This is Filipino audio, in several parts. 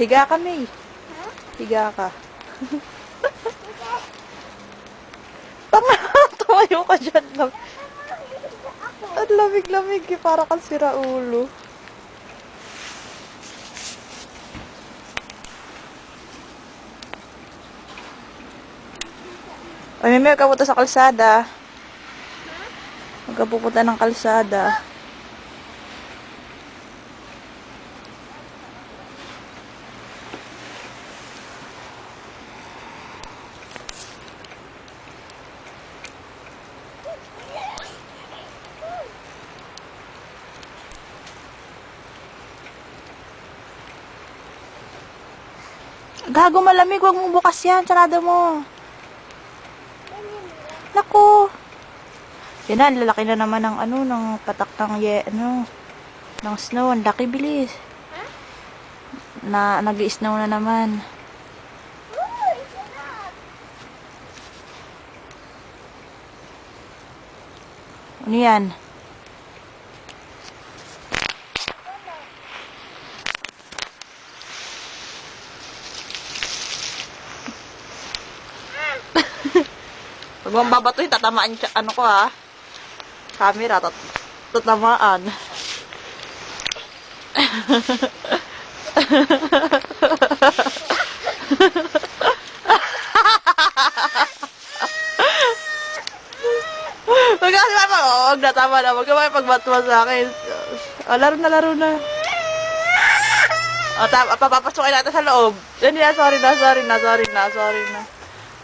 Higa ka, May. Higa ka. Tanga, tumayo ka dyan lang. Ang lamig-lamig eh, para kang siraulo. Ay, may ka pupunta sa kalsada. Huwag ka pupunta ng kalsada. Gago, malamig. Huwag mong bukas yan. Sarado mo. Naku. Yan na, lalaki na naman ng ano, ng patak ng ng snow. Ang laki, bilis. Nag-i-snow na naman. Ano yan? Pag mong babatoy, tatamaan siya, ano ko ha? Camera, tatamaan. Huwag na, tama na. Huwag ka makipagbatwa sa akin. O, laro na. O, papapasukin natin sa loob. Yan yan, sorry na.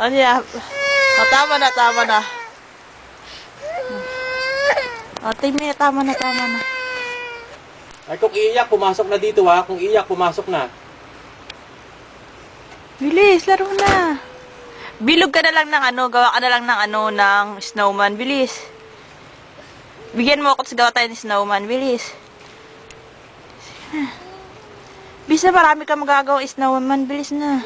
Ano yan? O, tama na. O, Timmy, tama na. Ay, kung iiyak, pumasok na dito ha. Kung iiyak, pumasok na. Bilis, laro na. Bilog ka na lang ng ano, gawa ka na lang ng ano, ng snowman. Bilis. Bigyan mo ako sa gawa tayo ng snowman. Bilis. Bilis na, marami ka magagawa snowman. Bilis na.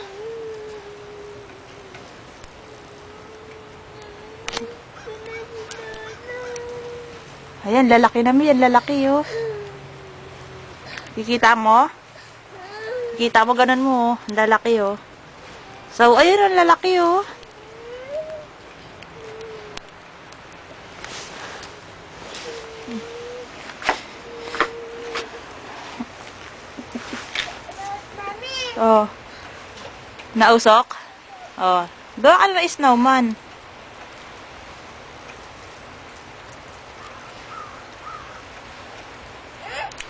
Ayan, lalaki namin. Yan, lalaki, oh. Kikita mo? Kikita mo, ganun mo, oh. Ang lalaki, oh. So, ayun, ang lalaki, oh. Oh. Nausok? Oh. Gawa ka na snowman.